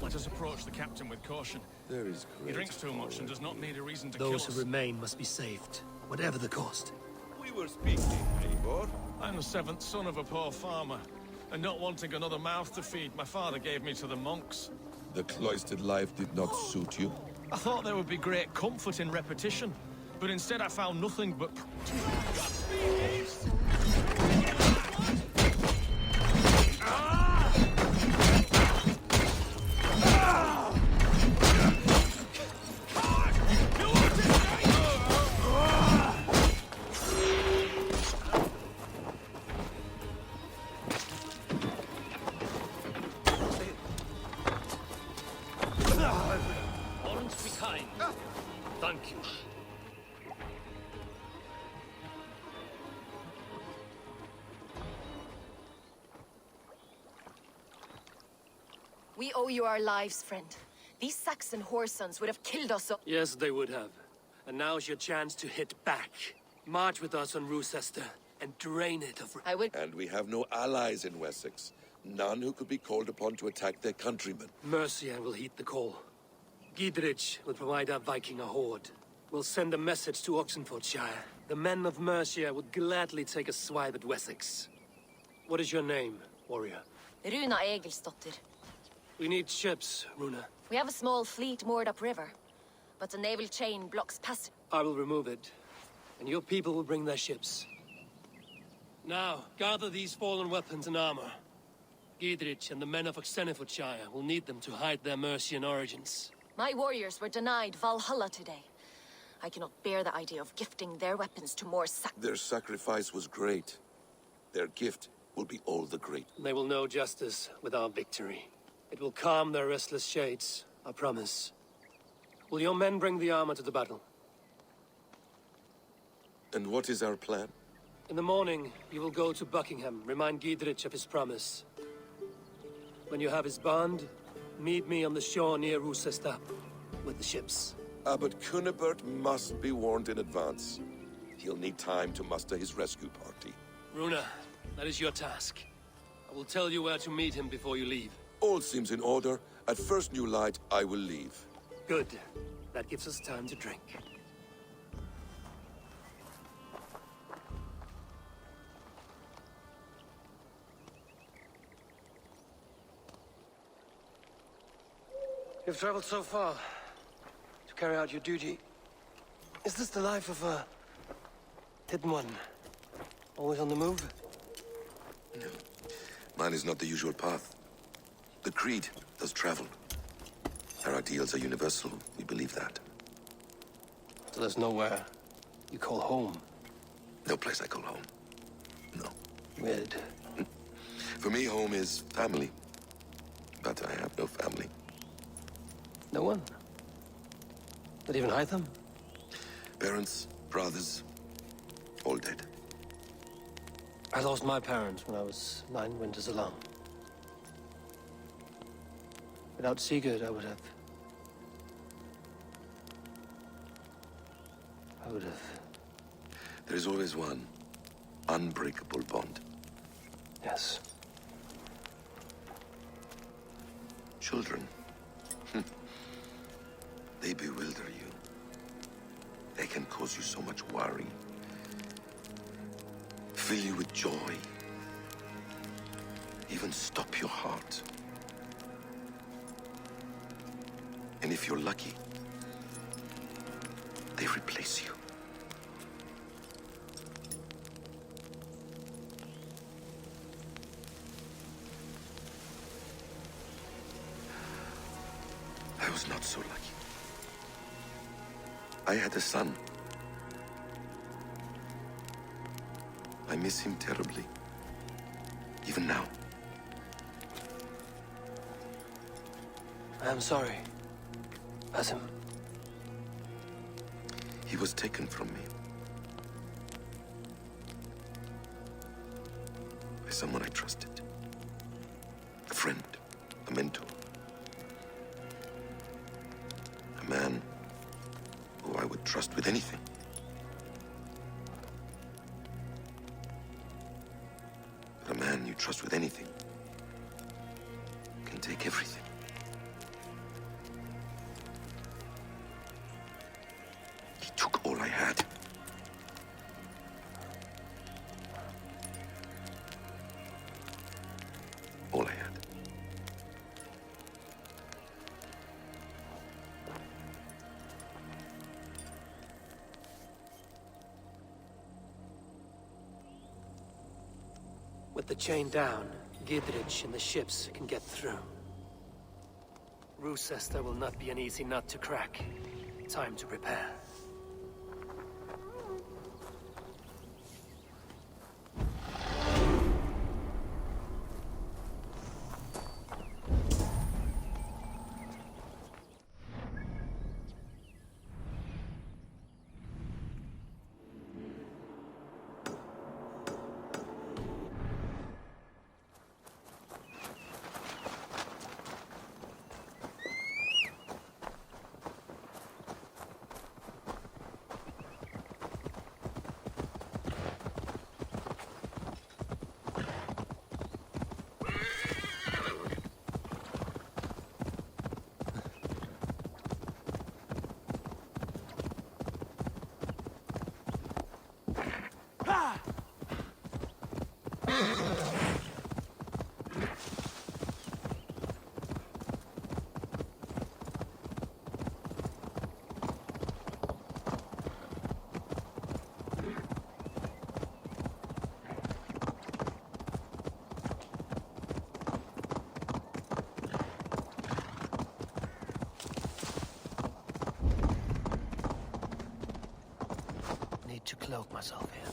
Let us approach the captain with caution. There is He drinks too much and does not need a reason to Those kill who us. remain must be saved, whatever the cost. We were speaking, Eivor. I'm the seventh son of a poor farmer, and not wanting another mouth to feed, my father gave me to the monks. The cloistered life did not suit you. I thought there would be great comfort in repetition, but instead I found nothing but... Thank you. We owe you our lives, friend. These Saxon whoresons would have killed us all. Yes, they would have. And now's your chance to hit back. March with us on Rochester and drain it of... I would... And we have no allies in Wessex. None who could be called upon to attack their countrymen. Mercia will heed the call. Giedrich will provide our Viking a horde. We'll send a message to Oxenfordshire. The men of Mercia would gladly take a swipe at Wessex. What is your name, warrior? Runa Egilsdotter. We need ships, Runa. We have a small fleet moored upriver, but the naval chain blocks passage. I will remove it, and your people will bring their ships. Now, gather these fallen weapons and armor. Giedrich and the men of Oxenfordshire will need them to hide their Mercian origins. My warriors were denied Valhalla today. I cannot bear the idea of gifting their weapons to more Their sacrifice was great. Their gift will be all the great. They will know justice with our victory. It will calm their restless shades, I promise. Will your men bring the armor to the battle? And what is our plan? In the morning, you will go to Buckingham, remind Giedrich of his promise. When you have his bond, meet me on the shore near Rochester with the ships. Abbot Cunibert must be warned in advance. He'll need time to muster his rescue party. Runa, that is your task. I will tell you where to meet him before you leave. All seems in order. At first new light, I will leave. Good. That gives us time to drink. You've traveled so far to carry out your duty. Is this the life of a hidden one? Always on the move? No. Mine is not the usual path. The Creed does travel. Our ideals are universal. We believe that. So there's nowhere you call home? No place I call home. No. Weird. For me, home is family. But I have no family. No one? Not even Hytham? Parents, brothers, all dead. I lost my parents when I was 9 winters alone. Without Sigurd, I would have... There is always one unbreakable bond. Yes. Children. They bewilder you. They can cause you so much worry. Fill you with joy. Even stop your heart. And if you're lucky, they replace you. I was not so lucky. I had a son. I miss him terribly. Even now. I am sorry. Basim. He was taken from me. By someone I trusted. A friend. A mentor. A man who I would trust with anything. But a man you trust with anything can take everything. the chain down, Gidrich and the ships can get through. Roosester will not be an easy nut to crack. Time to prepare. Need to cloak myself here.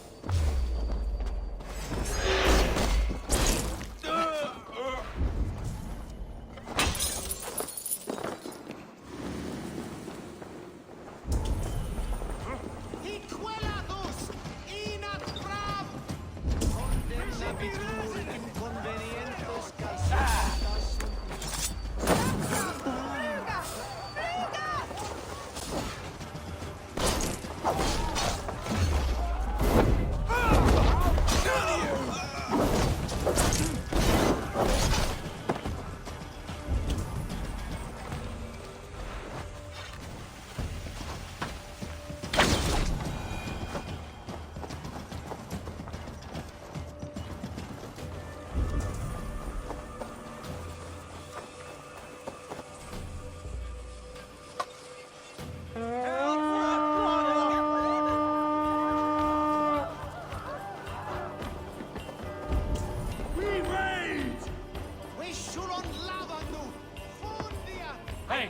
Hey!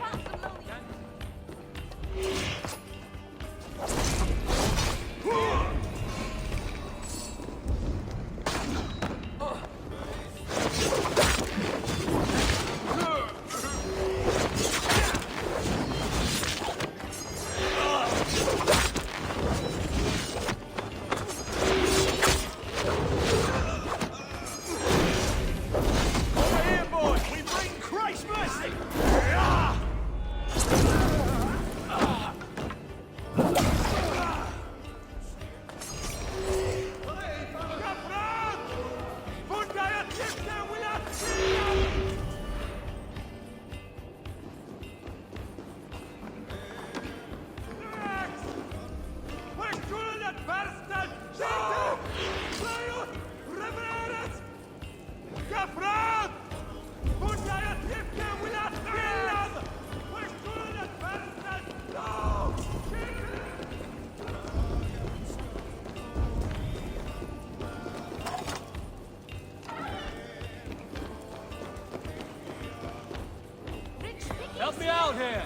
Help me out here!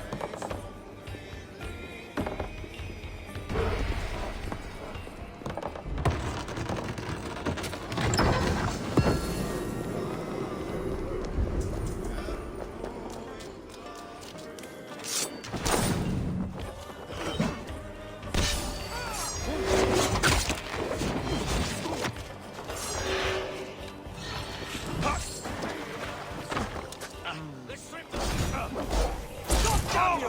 Let's strip them! Stop down!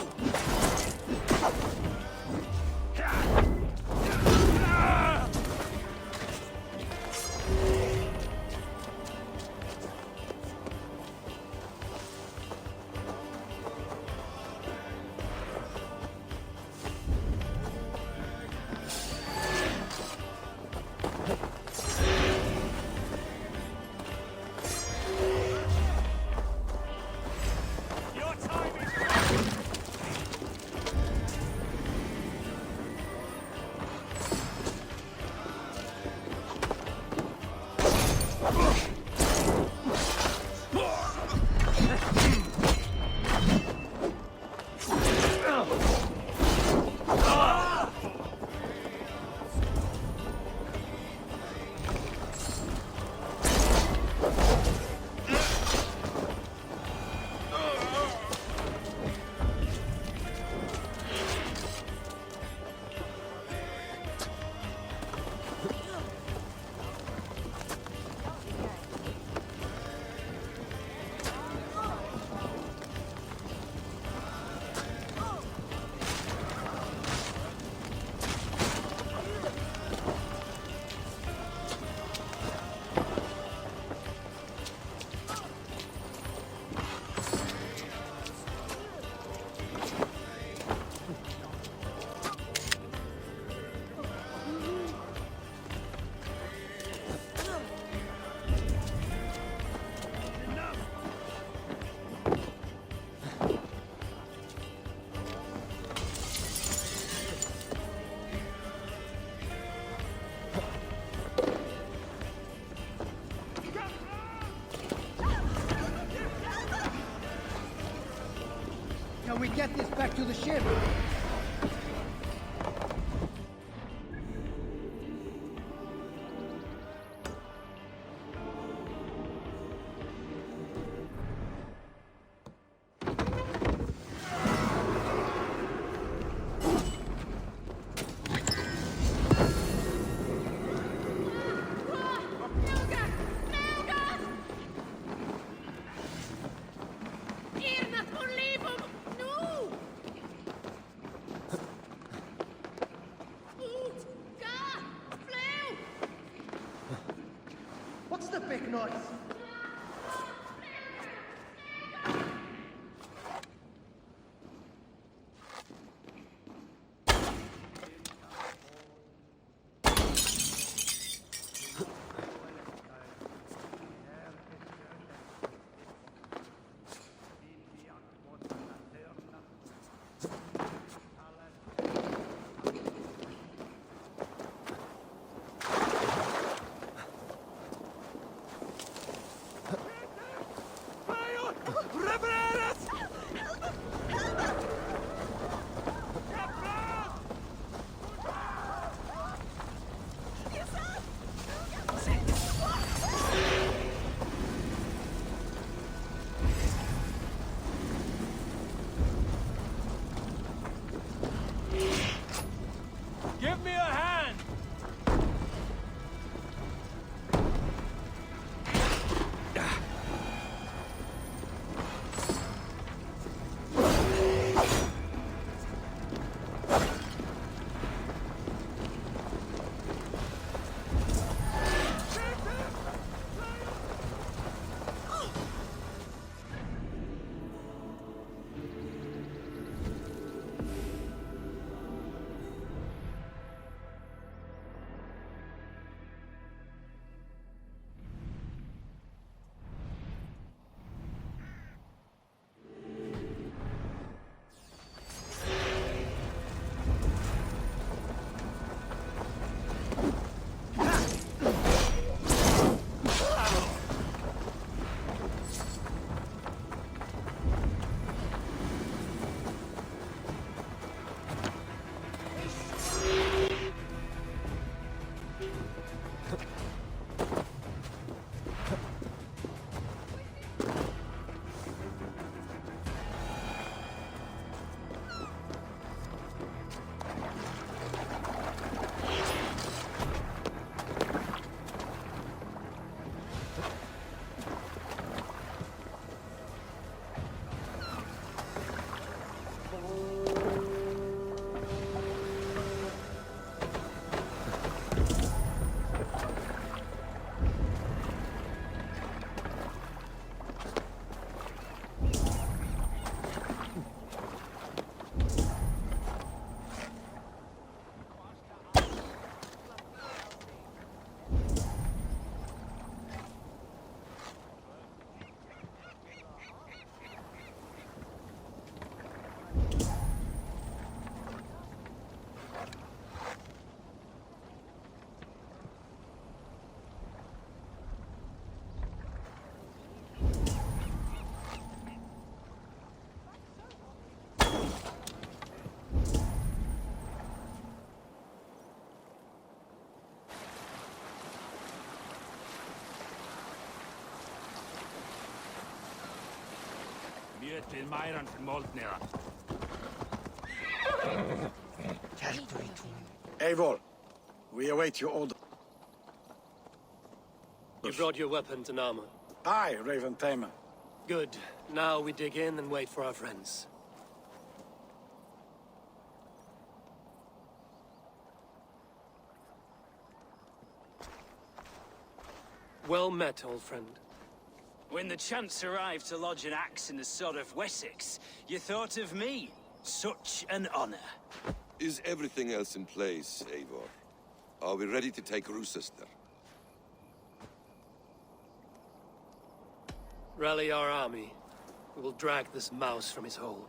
we get this back to the ship? What's the big noise? Give me a hand! Mjötið mæran moldnera. Eivor, we await your order. You brought your weapons and armor. Aye, Raven Tamer. Good. Now we dig in and wait for our friends. Well met, old friend. When the chance arrived to lodge an axe in the sod of Wessex, you thought of me. Such an honor. Is everything else in place, Eivor? Are we ready to take Rochester? Rally our army. We will drag this mouse from his hole.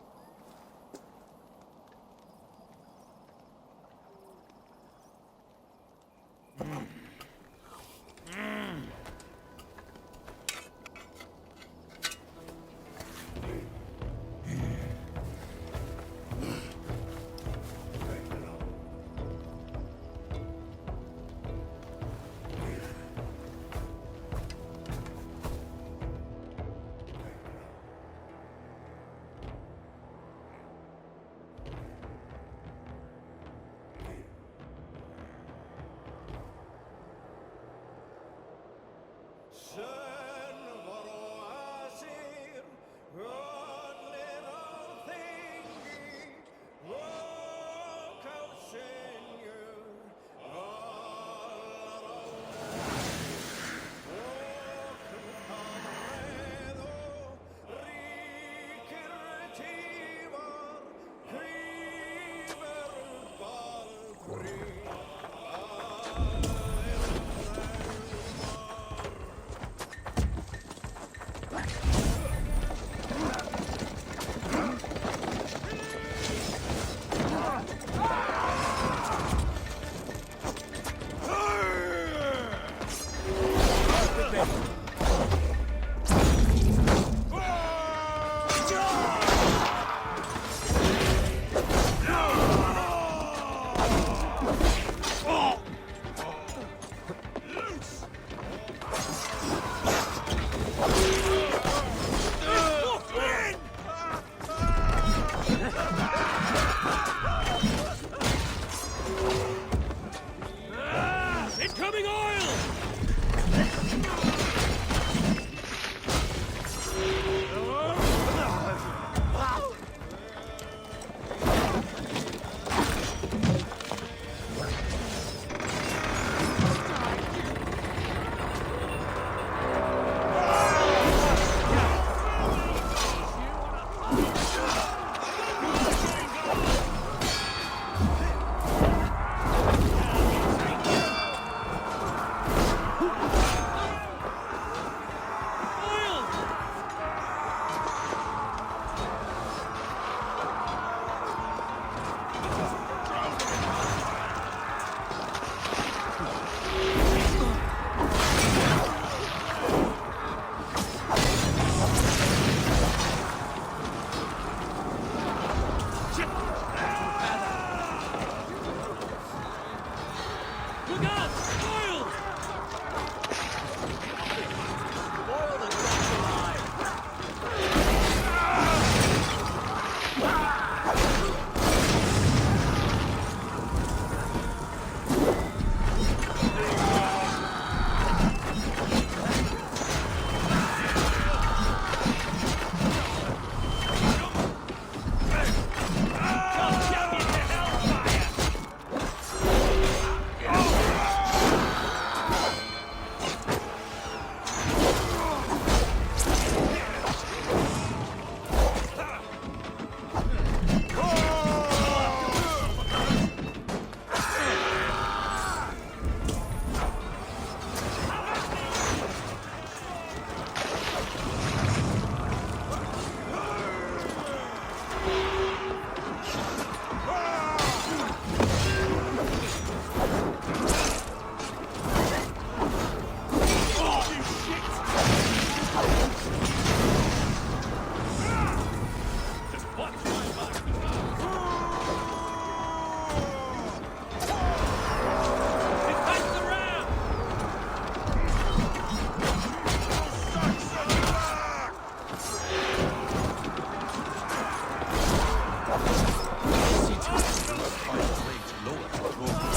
find a way to lower that rope.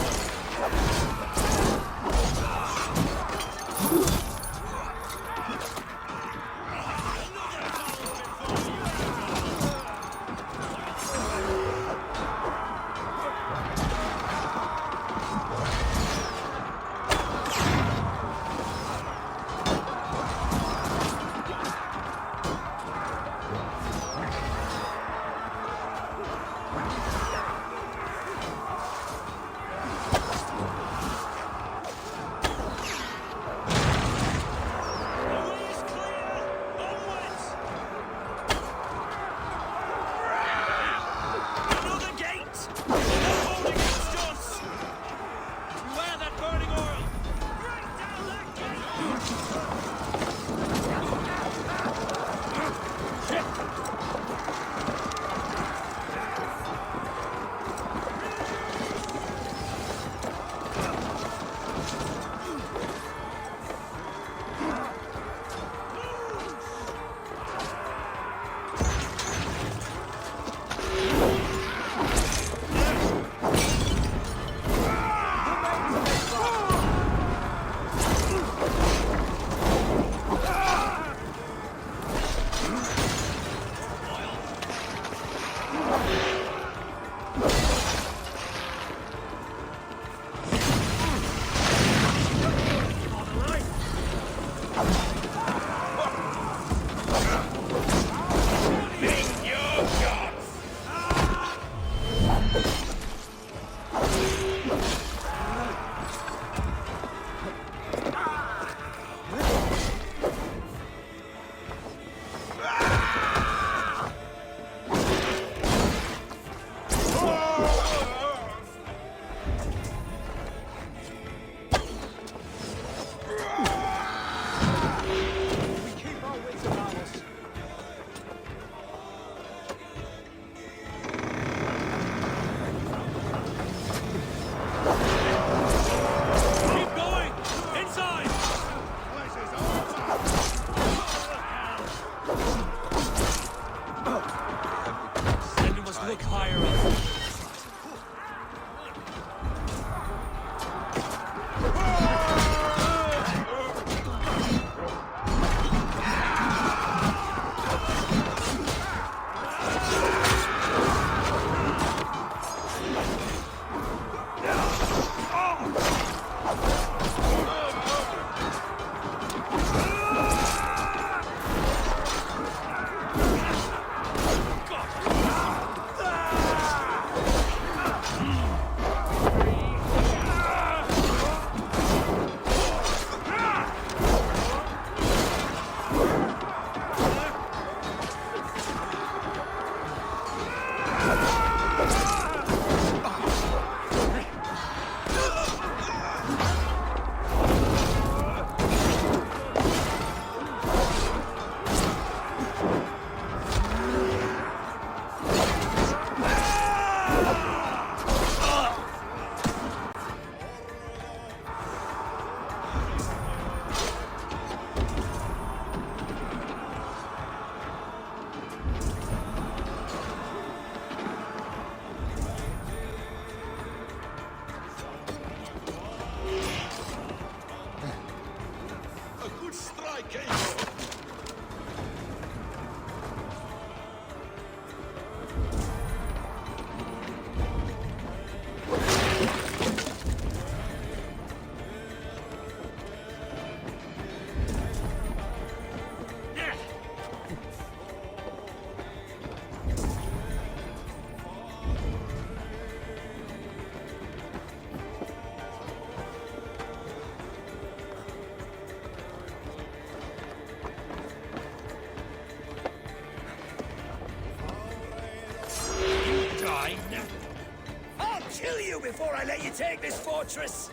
Kill you before I let you take this fortress!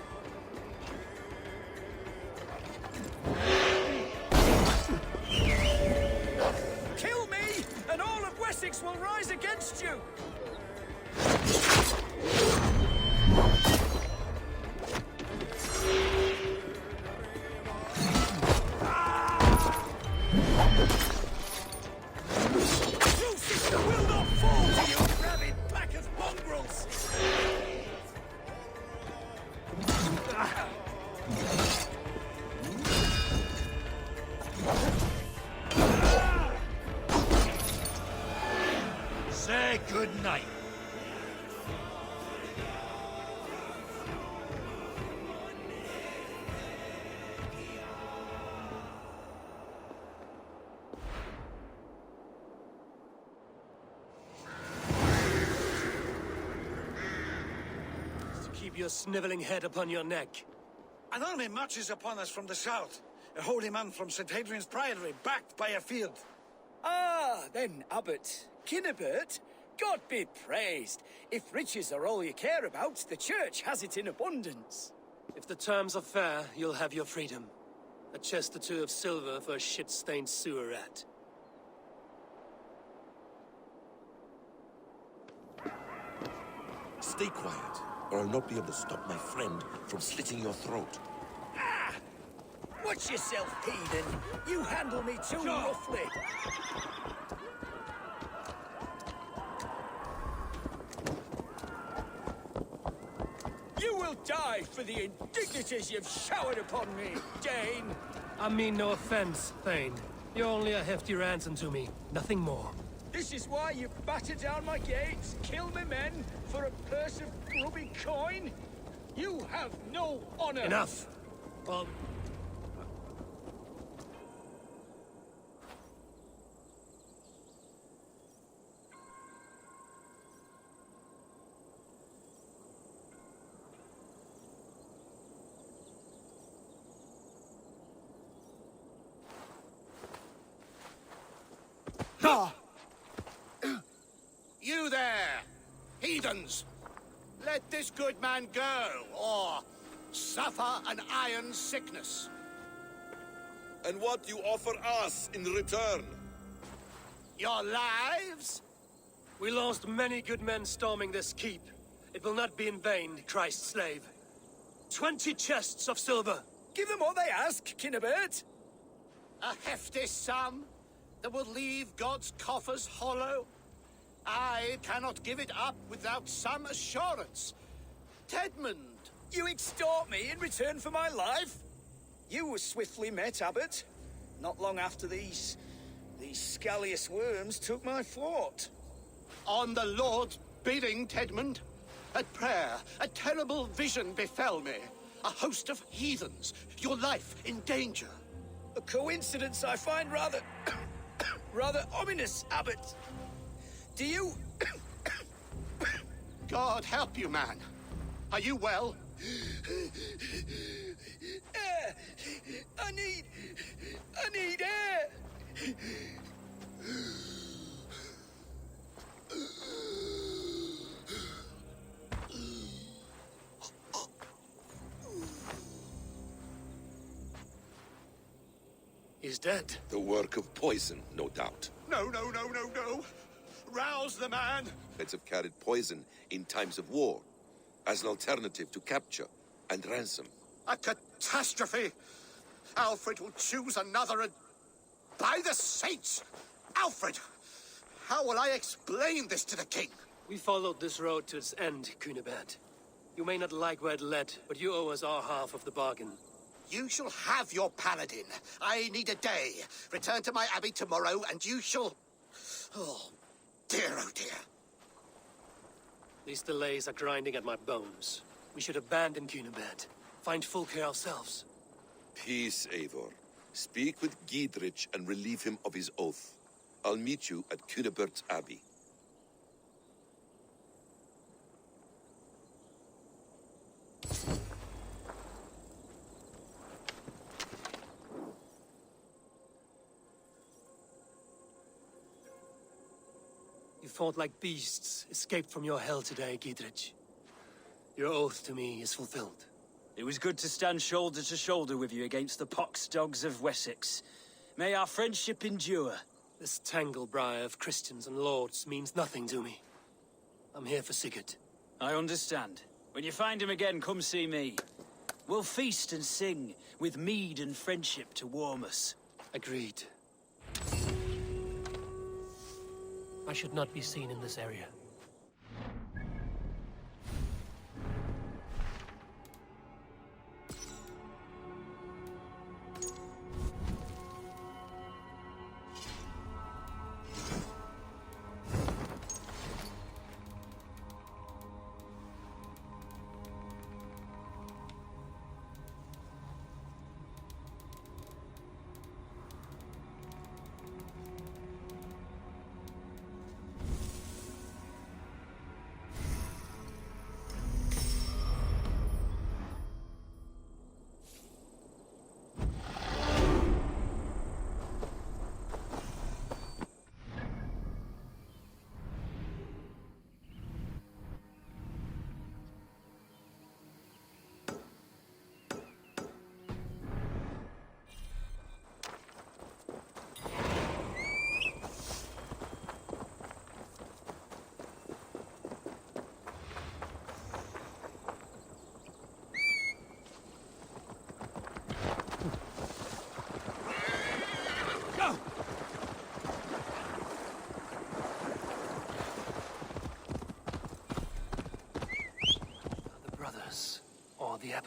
Kill me, and all of Wessex will rise against you! Your sister will not fall to you, rabid pack of mongrels! a good night. Keep your sniveling head upon your neck. An army marches upon us from the south. A holy man from St. Hadrian's Priory, backed by a field. Ah, then, Abbot. Kinnebert, God be praised. If riches are all you care about, the church has it in abundance. If the terms are fair, you'll have your freedom. A chest or two of silver for a shit-stained sewer rat. Stay quiet, or I'll not be able to stop my friend from slitting your throat. Ah! Watch yourself, heathen. You handle me too roughly. You will die for the indignities you've showered upon me, Dane. I mean no offense, Thane. You're only a hefty ransom to me, nothing more. This is why you batter down my gates, kill my men, for a purse of grubby coin? You have no honor! Enough! Well... You there, heathens! Let this good man go, or suffer an iron sickness. And what you offer us in return? Your lives? We lost many good men storming this keep. It will not be in vain, Christ's slave. 20 chests of silver. Give them what they ask, Kinnebert. A hefty sum that will leave God's coffers hollow? I cannot give it up without some assurance. Tedmund! You extort me in return for my life? You were swiftly met, Abbot. Not long after these scallious worms took my fort. On the Lord's bidding, Tedmund. At prayer, a terrible vision befell me. A host of heathens, your life in danger. A coincidence I find rather... rather ominous, Abbot. Do you... God help you, man. Are you well? Air! I need air! He's dead. The work of poison, no doubt. No. Rouse the man. Feds have carried poison in times of war, as an alternative to capture and ransom. A catastrophe. Alfred will choose another and... By the saints! Alfred! How will I explain this to the king? We followed this road to its end, Cunibert. You may not like where it led, but you owe us our half of the bargain. You shall have your paladin. I need a day. Return to my abbey tomorrow, and you shall... Oh dear. These delays are grinding at my bones. We should abandon Cunibert. Find Fulke ourselves. Peace, Eivor. Speak with Giedrich and relieve him of his oath. I'll meet you at Cunebert's Abbey. You fought like beasts, escaped from your hell today, Giedrich. Your oath to me is fulfilled. It was good to stand shoulder to shoulder with you against the pox dogs of Wessex. May our friendship endure. This tangle-briar of Christians and lords means nothing to me. I'm here for Sigurd. I understand. When you find him again, come see me. We'll feast and sing, with mead and friendship to warm us. Agreed. I should not be seen in this area.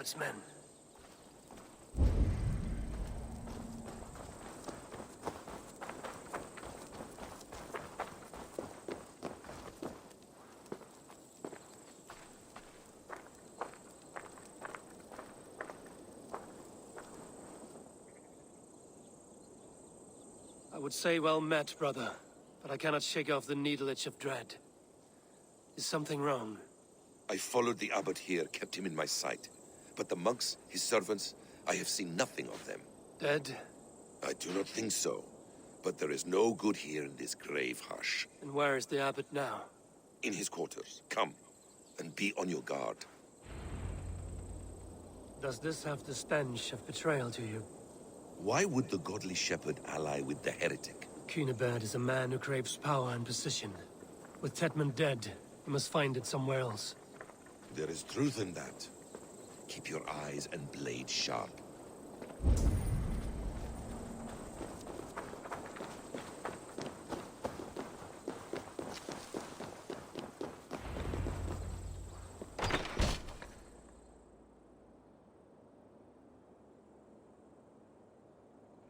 Abbot's men. I would say well met, brother, but I cannot shake off the needle itch of dread. Is something wrong? I followed the abbot here, kept him in my sight. But the monks, his servants, I have seen nothing of them. Dead? I do not think so. But there is no good here in this grave hush. And where is the abbot now? In his quarters. Come, and be on your guard. Does this have the stench of betrayal to you? Why would the godly shepherd ally with the heretic? Cunibert is a man who craves power and position. With Tetman dead, he must find it somewhere else. There is truth in that. Keep your eyes and blade sharp.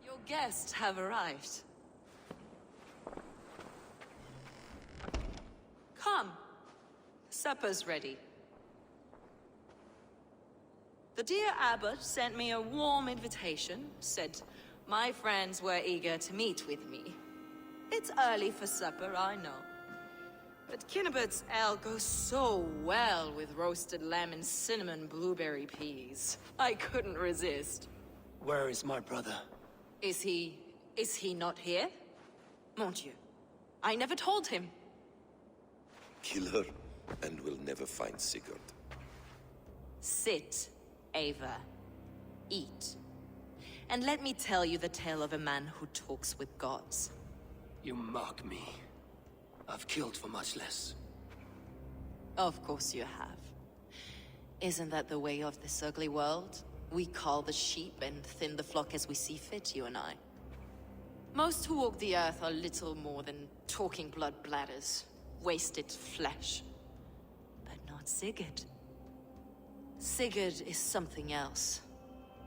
Your guests have arrived. Come. Supper's ready. The dear abbot sent me a warm invitation, said my friends were eager to meet with me. It's early for supper, I know. But Kinnibert's ale goes so well with roasted lamb and cinnamon blueberry peas. I couldn't resist. Where is my brother? Is he not here? Mon Dieu, I never told him. Kill her, and we'll never find Sigurd. Sit, Ava. Eat. And let me tell you the tale of a man who talks with gods. You mock me. I've killed for much less. Of course you have. Isn't that the way of this ugly world? We cull the sheep and thin the flock as we see fit, you and I. Most who walk the earth are little more than talking blood bladders, wasted flesh. But not Sigurd. Sigurd is something else.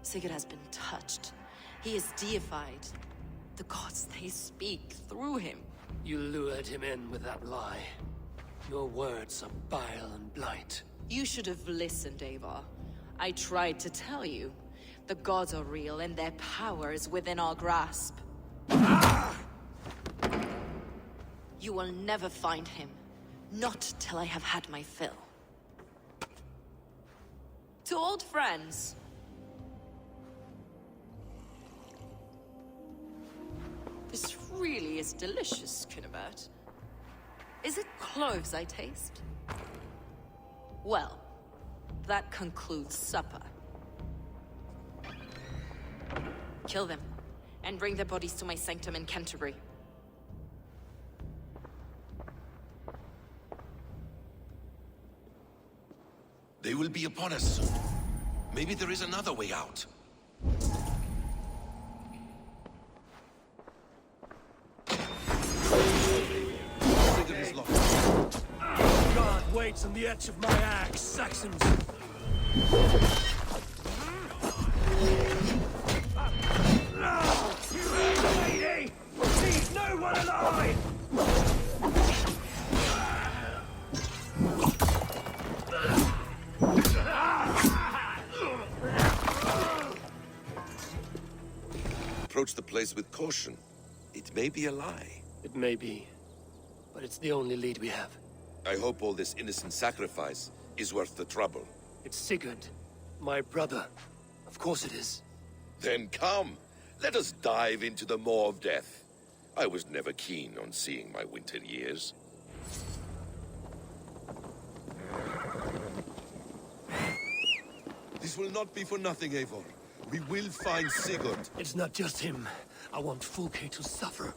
Sigurd has been touched. He is deified. The gods, they speak through him. You lured him in with that lie. Your words are bile and blight. You should have listened, Ava. I tried to tell you. The gods are real, and their power is within our grasp. You will never find him. Not till I have had my fill. To old friends. This really is delicious, Cunibert. Is it cloves I taste? Well, that concludes supper. Kill them, and bring their bodies to my sanctum in Canterbury. They will be upon us soon. Maybe there is another way out. Sigurd is lost. God waits on the edge of my axe, Saxons. Lady! Leave no one alive! Approach the place with caution. It may be a lie. It may be, but it's the only lead we have. I hope all this innocent sacrifice is worth the trouble. It's Sigurd, my brother. Of course it is. Then come, let us dive into the maw of death. I was never keen on seeing my winter years. This will not be for nothing, Eivor. We will find Sigurd. It's not just him. I want Fulke to suffer.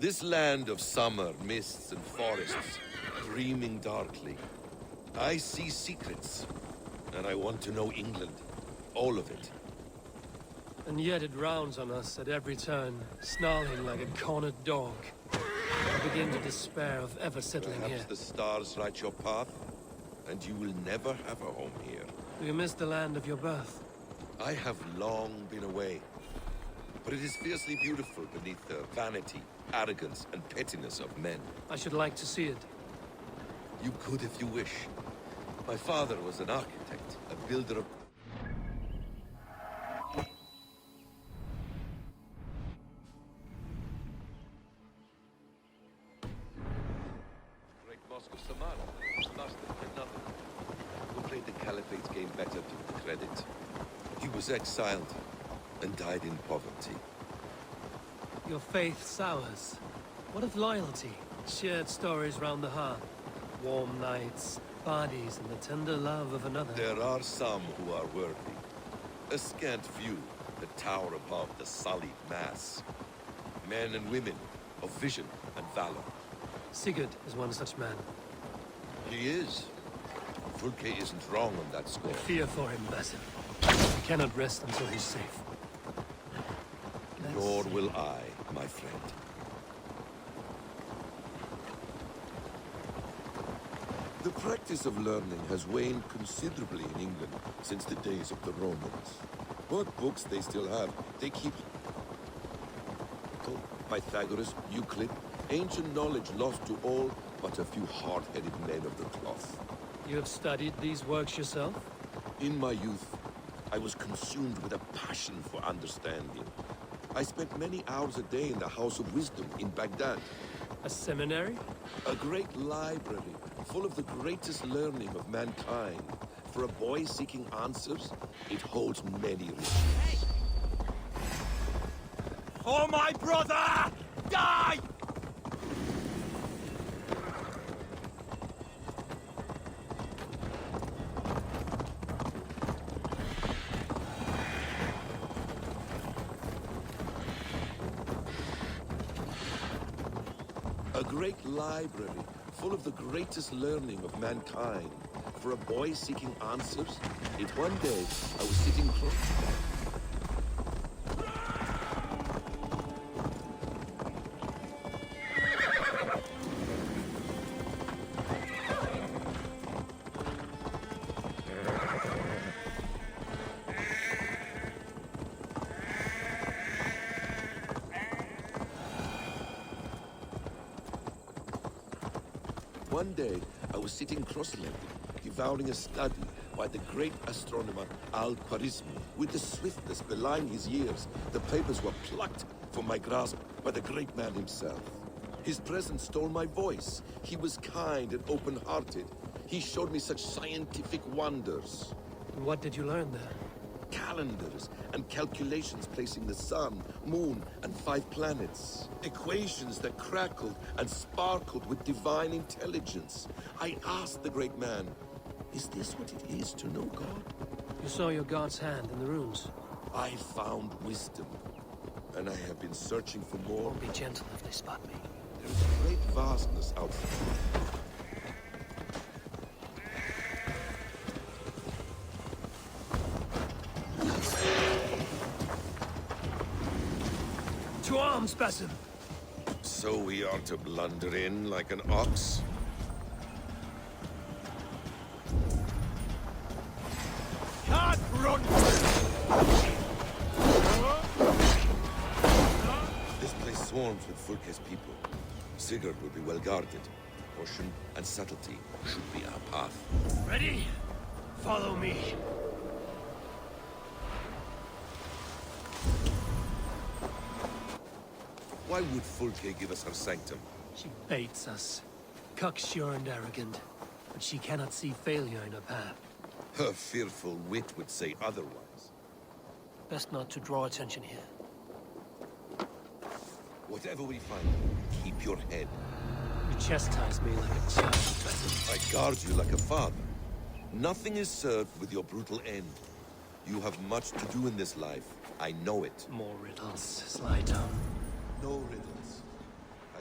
This land of summer, mists and forests, dreaming darkly. I see secrets, and I want to know England. All of it. And yet it rounds on us at every turn, snarling like a cornered dog. I begin to despair of ever settling Perhaps here. the stars write your path, and you will never have a home here. Do you miss the land of your birth? I have long been away, but it is fiercely beautiful beneath the vanity, arrogance, and pettiness of men. I should like to see it. You could if you wish. My father was an architect, a builder of... Great Mosque of Samarra, master another, who played the Caliphate's game better to the credit. He was exiled and died in poverty. Your faith sours. What of loyalty? Shared stories round the hearth. Warm nights, parties, and the tender love of another. There are some who are worthy. A scant few that tower above the sullied mass. Men and women of vision and valor. Sigurd is one such man. He is. Fulke isn't wrong on that score. I fear for him, Basim. I cannot rest until he's safe. Nor will I, my friend. The practice of learning has waned considerably in England since the days of the Romans. What books they still have, they keep... Pythagoras, Euclid, ancient knowledge lost to all but a few hard-headed men of the cloth. You have studied these works yourself? In my youth, I was consumed with a passion for understanding. I spent many hours a day in the House of Wisdom in Baghdad. A seminary? A great library, full of the greatest learning of mankind. For a boy seeking answers, it holds many riches. For my brother! Die! A great library, full of the greatest learning of mankind. For a boy seeking answers, one day I was sitting close. One day, I was sitting cross-legged, devouring a study by the great astronomer Al-Khwarizmi. With the swiftness belying his years, the papers were plucked from my grasp by the great man himself. His presence stole my voice. He was kind and open-hearted. He showed me such scientific wonders. And what did you learn there? Calendars and calculations placing the sun, moon, and 5 planets. Equations that crackled and sparkled with divine intelligence. I asked the great man, is this what it is to know God? You saw your God's hand in the runes. I found wisdom, and I have been searching for more. Be gentle if they spot me. There is a great vastness out there. To arms, Basim! So we are to blunder in like an ox? Can't run! This place swarms with Fulke's people. Sigurd will be well guarded. Caution and subtlety should be our path. Ready? Follow me. Why would Fulke give us her sanctum? She baits us. Cocksure and arrogant. But she cannot see failure in her path. Her fearful wit would say otherwise. Best not to draw attention here. Whatever we find, keep your head. You chastise me like a child, Basim. I guard you like a father. Nothing is served with your brutal end. You have much to do in this life. I know it. More riddles. Slide down. No riddles. I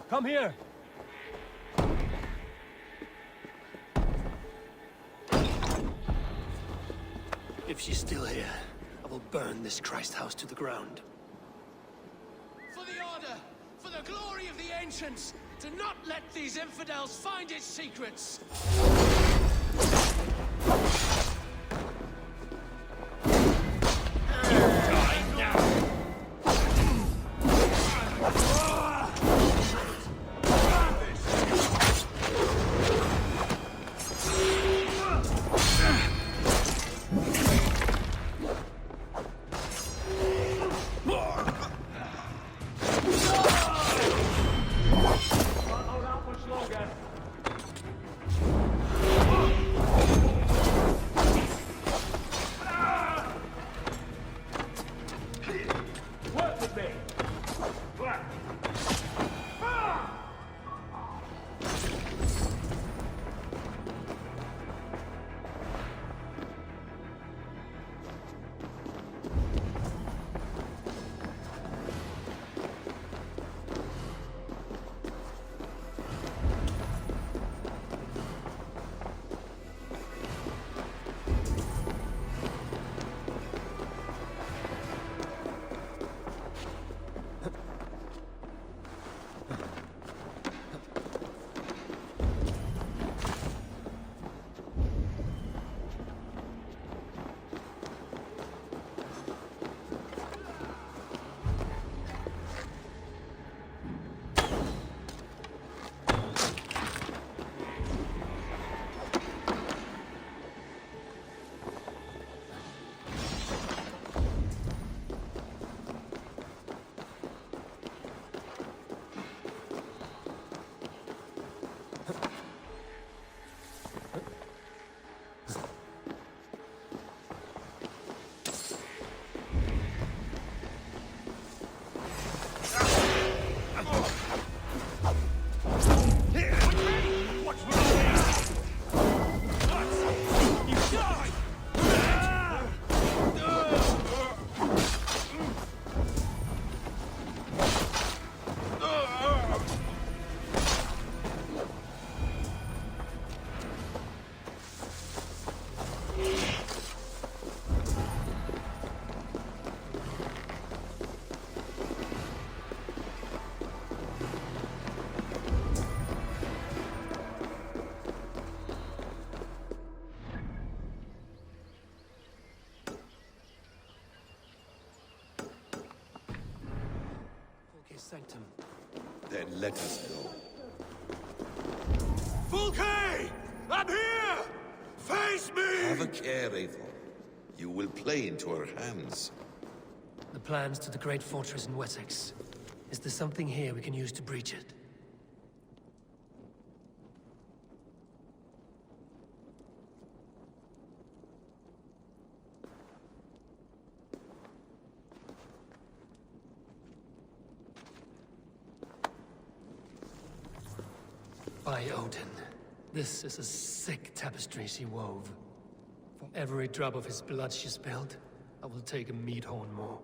Come here! If she's still here, I will burn this Christ house to the ground. For the Order! For the glory of the Ancients! Do not let these infidels find its secrets! Sanctum. Then let us go. Fulke! I'm here! Face me! Have a care, Eivor. You will play into our hands. The plans to the great fortress in Wessex. Is there something here we can use to breach it? By Odin, this is a sick tapestry she wove. For every drop of his blood she spilled, I will take a meat horn more.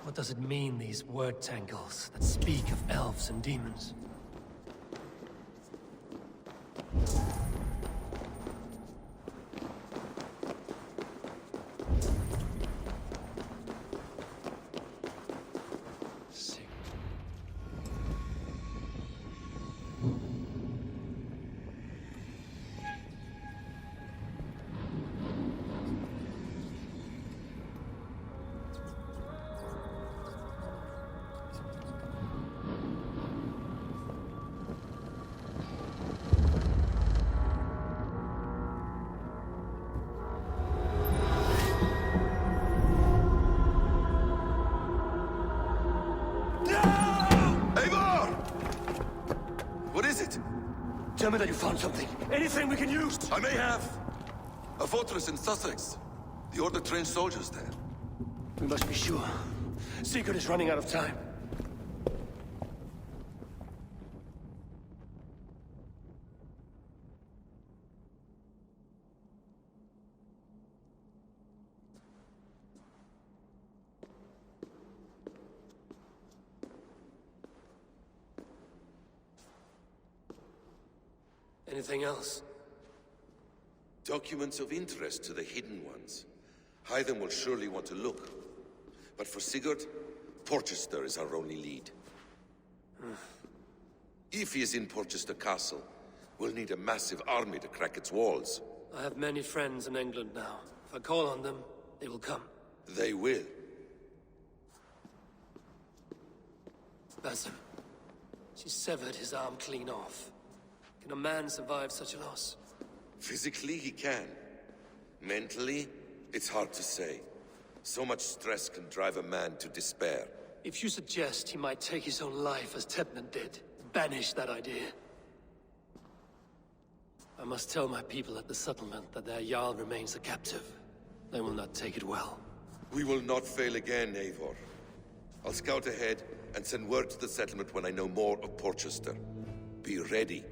What does it mean, these word tangles that speak of elves and demons? tell me that you found something. Anything we can use! I may have. A fortress in Sussex. The Order trained soldiers there. We must be sure. Sigurd is running out of time. Anything else? Documents of interest to the Hidden Ones. Hyden will surely want to look. But for Sigurd, Porchester is our only lead. If he is in Porchester Castle, we'll need a massive army to crack its walls. I have many friends in England now. If I call on them, they will come. They will. Basim. She severed his arm clean off. Can a man survive such a loss? Physically, he can. Mentally, it's hard to say. So much stress can drive a man to despair. If you suggest he might take his own life as Tedman did, banish that idea. I must tell my people at the settlement that their Jarl remains a captive. They will not take it well. We will not fail again, Eivor. I'll scout ahead and send word to the settlement when I know more of Porchester. Be ready.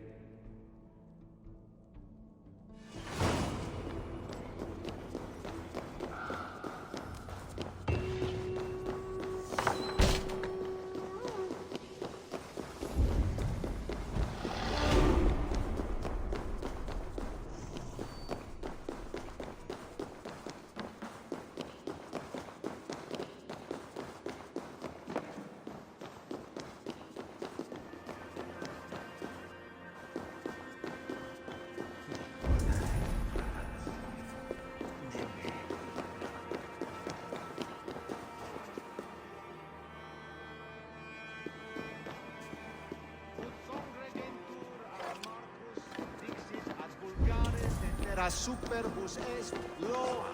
Superbus est lo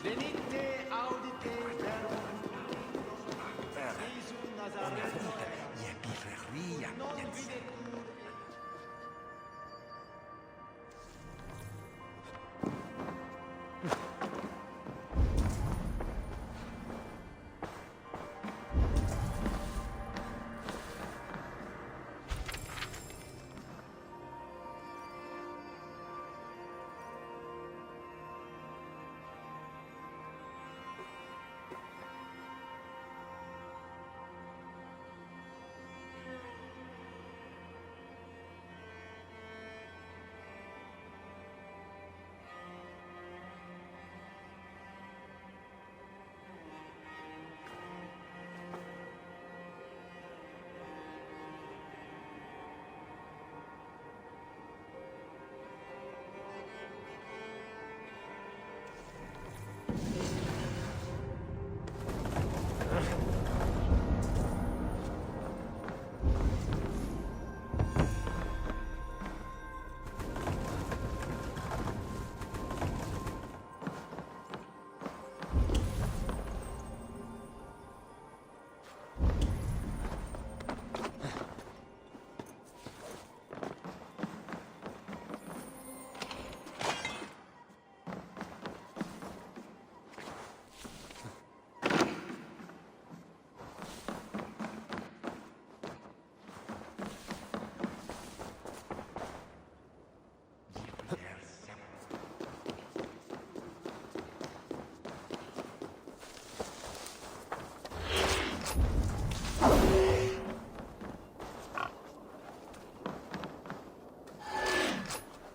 venite audite Jesu Nazareno non videtur.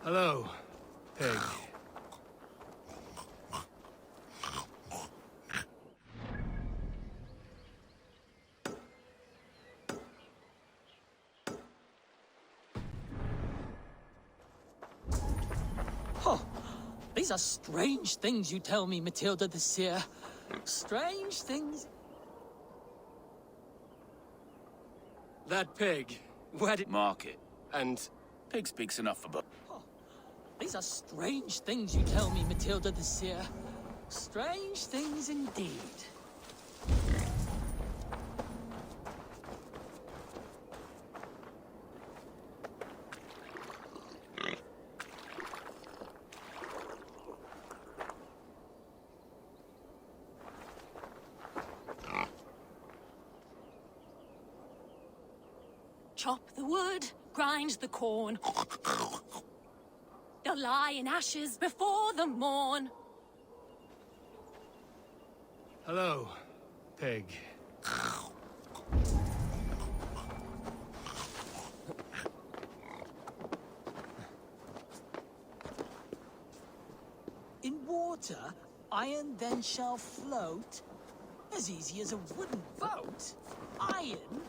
Hello, Peg. Oh, these are strange things you tell me, Matilda the Seer. Strange things. That pig, where did... Market. And... Pig speaks enough for both. Oh, these are strange things you tell me, Matilda the Seer. Strange things indeed. chop the wood, grind the corn. They'll lie in ashes before the morn. Hello, pig. In water, iron then shall float. As easy as a wooden boat. Iron?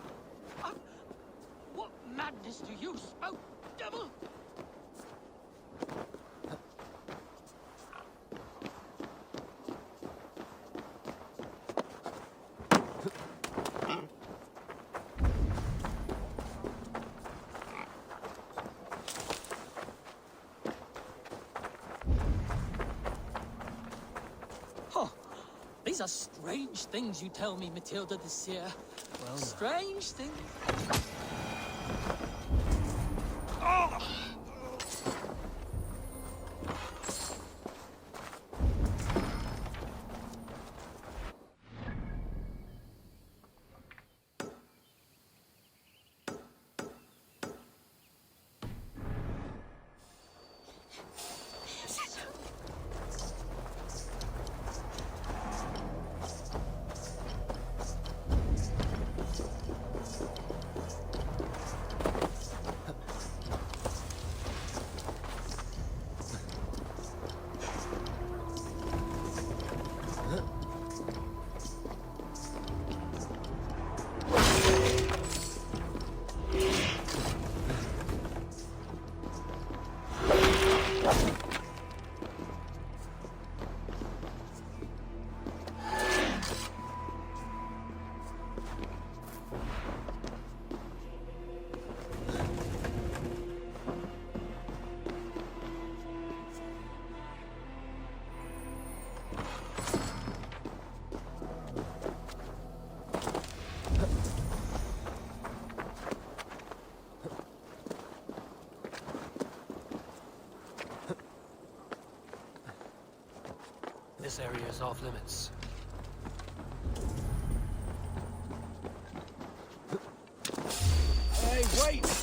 What madness do you spout, devil? These are strange things you tell me, Matilda the Seer. Well, strange things. This area is off limits. Hey, wait!